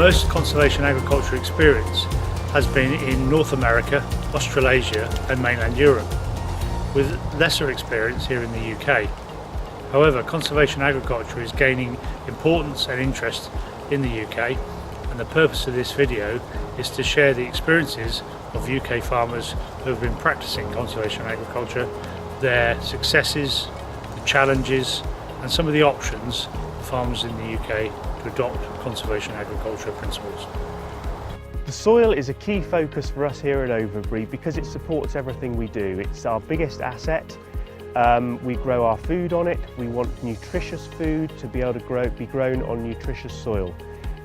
Most conservation agriculture experience has been in North America, Australasia and mainland Europe, with lesser experience here in the UK. However, conservation agriculture is gaining importance and interest in the UK, and the purpose of this video is to share the experiences of UK farmers who have been practicing conservation agriculture, their successes, the challenges and some of the options for farmers in the UK to adopt conservation agriculture principles. The soil is a key focus for us here at Overbury because it supports everything we do. It's our biggest asset. We grow our food on it. We want nutritious food to be able to be grown on nutritious soil.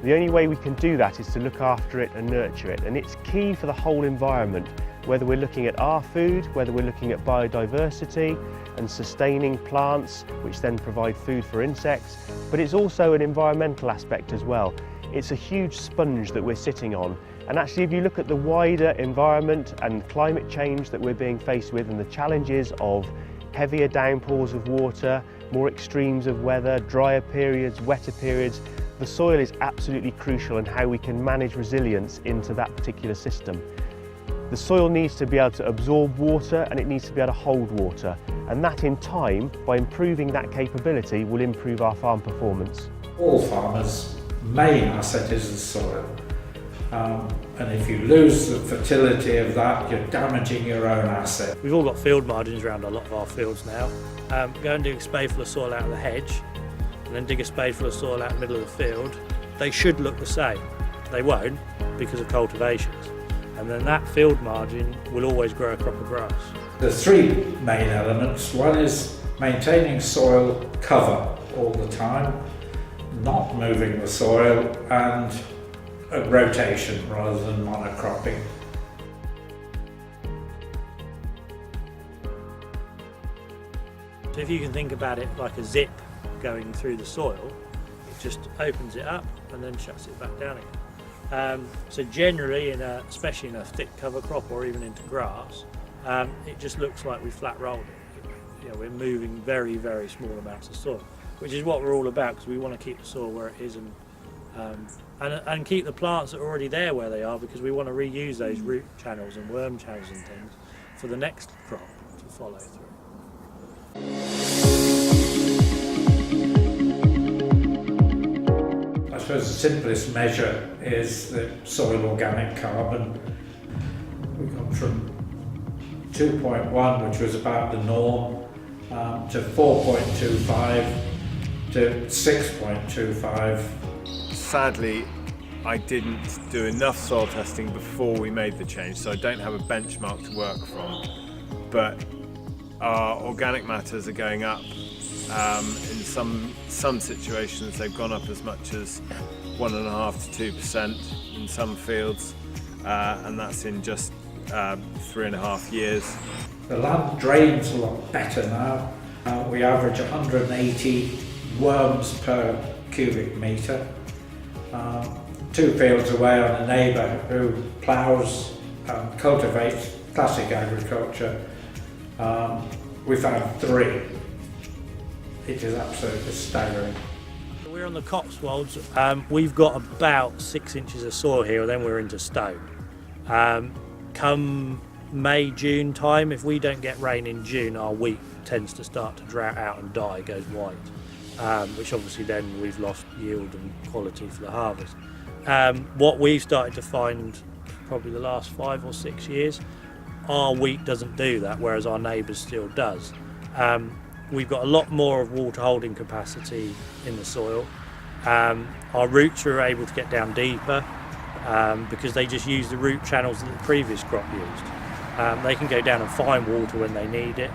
The only way we can do that is to look after it and nurture it, and it's key for the whole environment, whether we're looking at our food, whether we're looking at biodiversity and sustaining plants which then provide food for insects, but it's also an environmental aspect as well. It's a huge sponge that we're sitting on, and actually if you look at the wider environment and climate change that we're being faced with and the challenges of heavier downpours of water, more extremes of weather, drier periods, wetter periods, the soil is absolutely crucial in how we can manage resilience into that particular system. The soil needs to be able to absorb water and it needs to be able to hold water, and that in time, by improving that capability, will improve our farm performance. All farmers' main asset is the soil, and if you lose the fertility of that, you're damaging your own asset. We've all got field margins around a lot of our fields now. Go and dig a spadeful of soil out of the hedge and then dig a spadeful of soil out in the middle of the field. They should look the same. They won't because of cultivations. And then that field margin will always grow a crop of grass. There's three main elements. One is maintaining soil cover all the time, not moving the soil, and a rotation rather than monocropping. So if you can think about it like a zip going through the soil, it just opens it up and then shuts it back down again. So generally, especially in a thick cover crop or even into grass, it just looks like we flat rolled it. You know, we're moving very, very small amounts of soil, which is what we're all about, because we want to keep the soil where it is and keep the plants that are already there where they are, because we want to reuse those root channels and worm channels and things for the next crop to follow through. I suppose the simplest measure is the soil organic carbon. We've gone from 2.1, which was about the norm, to 4.25 to 6.25. Sadly, I didn't do enough soil testing before we made the change, so I don't have a benchmark to work from. But our organic matters are going up. In some situations, they've gone up as much as 1.5 to 2% in some fields, and that's in just 3.5 years. The land drains a lot better now. We average 180 worms per cubic metre. 2 fields away on a neighbour who ploughs and cultivates classic agriculture, we found 3. It is absolutely staggering. We're on the Cotswolds. We've got about 6 inches of soil here, and then we're into stone. Come May, June time, if we don't get rain in June, our wheat tends to start to drought out and die, goes white, which obviously then we've lost yield and quality for the harvest. What we've started to find probably the last 5 or 6 years, our wheat doesn't do that, whereas our neighbours still does. We've got a lot more of water holding capacity in the soil. Our roots are able to get down deeper because they just use the root channels that the previous crop used. They can go down and find water when they need it.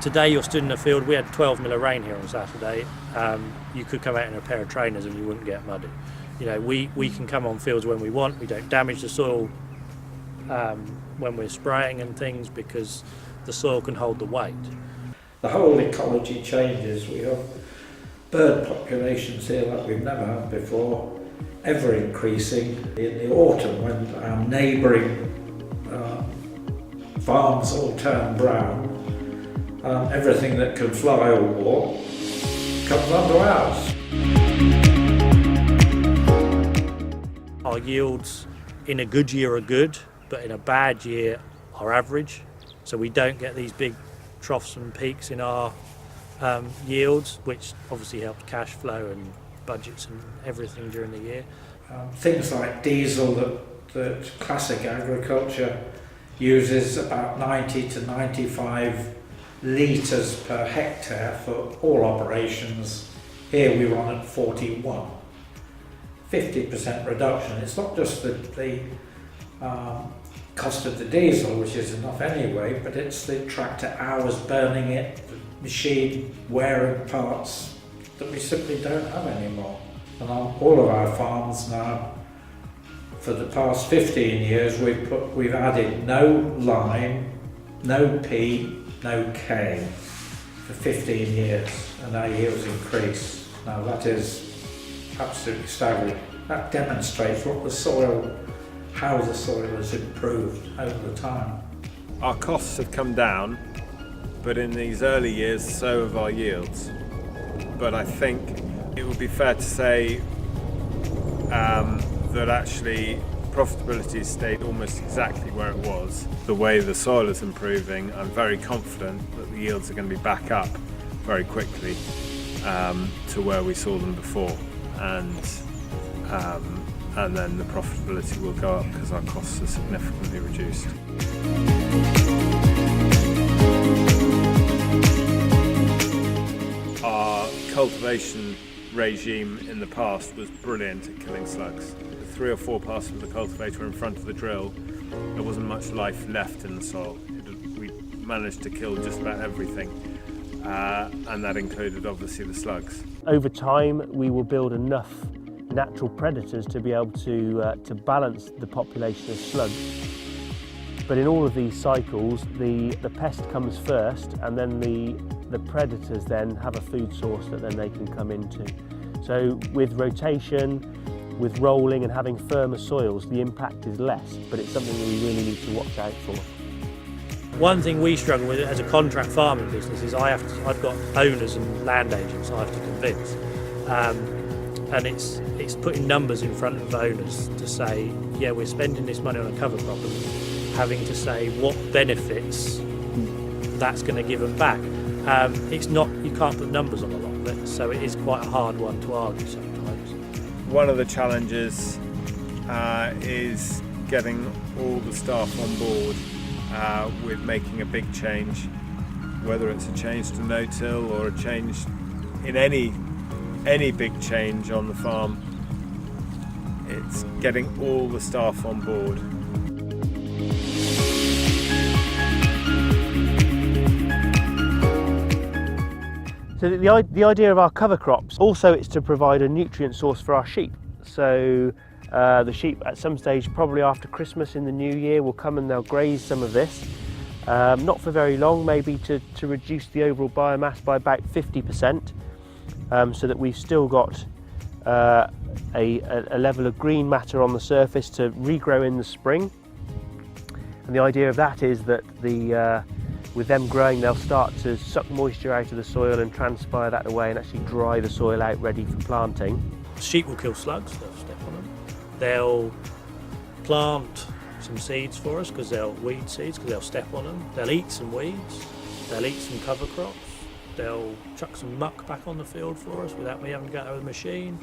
Today you're stood in a field, we had 12 mil of rain here on Saturday. You could come out in a pair of trainers and you wouldn't get muddy. You know, we can come on fields when we want. We don't damage the soil when we're spraying and things, because the soil can hold the weight. The whole ecology changes. We have bird populations here like we've never had before, ever increasing. In the autumn, when our neighbouring farms all turn brown, everything that can fly or walk comes onto ours. our yields in a good year are good, but in a bad year are average. So we don't get these big troughs and peaks in our yields, which obviously helps cash flow and budgets and everything during the year. Things like diesel that classic agriculture uses about 90 to 95 litres per hectare for all operations. Here we run at 41. 50% reduction. It's not just the cost of the diesel, which is enough anyway, but it's the tractor hours burning it, the machine wearing parts that we simply don't have anymore. And on all of our farms now, for the past 15 years, we've added no lime, no P, no K for 15 years, and our yields increase. Now that is absolutely staggering. That demonstrates how the soil has improved over the time. Our costs have come down, but in these early years, so have our yields. But I think it would be fair to say that actually profitability stayed almost exactly where it was. The way the soil is improving, I'm very confident that the yields are going to be back up very quickly to where we saw them before, and then the profitability will go up because our costs are significantly reduced. Our cultivation regime in the past was brilliant at killing slugs. 3 or 4 passes with the cultivator in front of the drill, there wasn't much life left in the soil. We managed to kill just about everything, and that included obviously the slugs. Over time, we will build enough natural predators to be able to balance the population of slugs. But in all of these cycles, the pest comes first, and then the predators then have a food source that then they can come into. So with rotation, with rolling and having firmer soils, the impact is less, but it's something we really need to watch out for. One thing we struggle with as a contract farming business is I've got owners and land agents I have to convince, and it's putting numbers in front of owners to say, yeah, we're spending this money on a cover crop, and having to say what benefits that's going to give them back. It's not, you can't put numbers on a lot of it, so it is quite a hard one to argue sometimes. One of the challenges is getting all the staff on board with making a big change, whether it's a change to no-till or a change in any big change on the farm. It's getting all the staff on board. So the idea of our cover crops, also it's to provide a nutrient source for our sheep. So the sheep at some stage, probably after Christmas in the new year, will come and they'll graze some of this. Not for very long, maybe to reduce the overall biomass by about 50%, so that we've still got a level of green matter on the surface to regrow in the spring. And the idea of that is that with them growing, they'll start to suck moisture out of the soil and transpire that away and actually dry the soil out ready for planting. Sheep will kill slugs, they'll step on them. They'll plant some seeds for us because they'll weed seeds because they'll step on them. They'll eat some weeds, they'll eat some cover crops, they'll chuck some muck back on the field for us without me having to go out with a machine.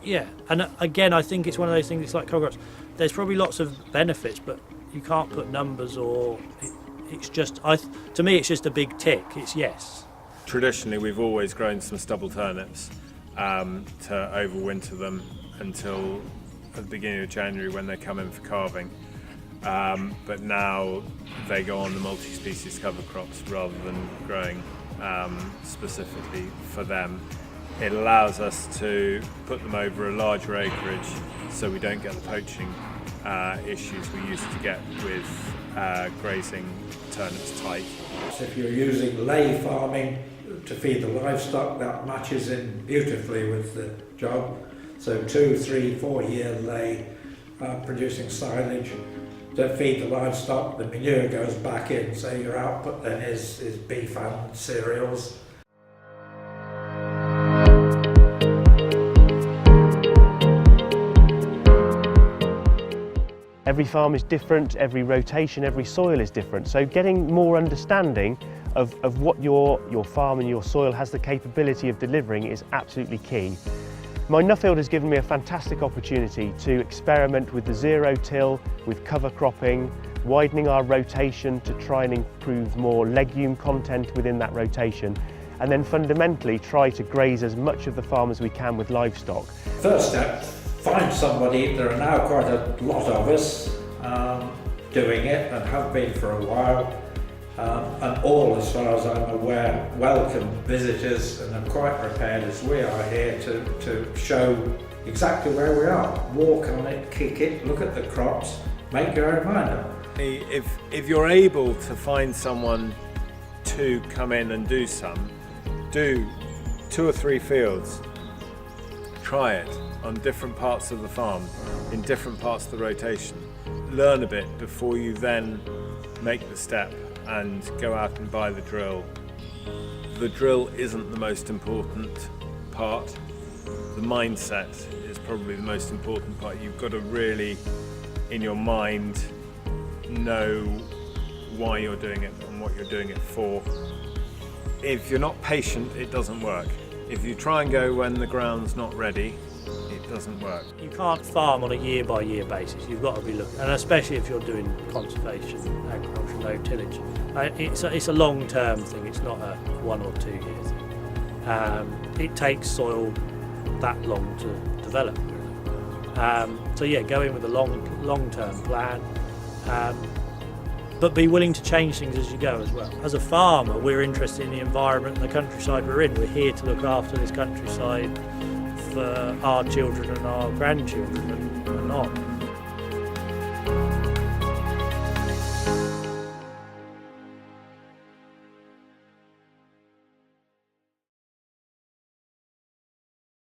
Yeah, and again, I think it's one of those things, it's like cover crops. There's probably lots of benefits, but you can't put numbers or... It's just, to me, it's just a big tick. It's yes. Traditionally, we've always grown some stubble turnips to overwinter them until at the beginning of January when they come in for carving. But now they go on the multi-species cover crops rather than growing specifically for them. It allows us to put them over a larger acreage so we don't get the poaching issues we used to get with grazing turnips tight. So if you're using lay farming to feed the livestock, that matches in beautifully with the job. So 2, 3, 4 year lay producing silage to feed the livestock, the manure goes back in, so your output then is beef and cereals. Every farm is different, every rotation, every soil is different. So getting more understanding of what your farm and your soil has the capability of delivering is absolutely key. My Nuffield has given me a fantastic opportunity to experiment with the zero till, with cover cropping, widening our rotation to try and improve more legume content within that rotation, and then fundamentally try to graze as much of the farm as we can with livestock. First step, find somebody. There are now quite a lot of us doing it and have been for a while. And all, as far as I'm aware, welcome visitors and are quite prepared as we are here to show exactly where we are. Walk on it, kick it, look at the crops, make your own mind up. If you're able to find someone to come in and do 2 or 3 fields, try it on different parts of the farm, in different parts of the rotation. Learn a bit before you then make the step and go out and buy the drill. The drill isn't the most important part. The mindset is probably the most important part. You've got to really, in your mind, know why you're doing it and what you're doing it for. If you're not patient, it doesn't work. If you try and go when the ground's not ready, it doesn't work. You can't farm on a year-by-year basis. You've got to be looking, and especially if you're doing conservation, agriculture, no tillage. It's a long-term thing. It's not a 1 or 2 year thing. It takes soil that long to develop. So yeah, go in with a long-term plan, but be willing to change things as you go as well. As a farmer, we're interested in the environment and the countryside we're in. We're here to look after this countryside for our children and our grandchildren and on.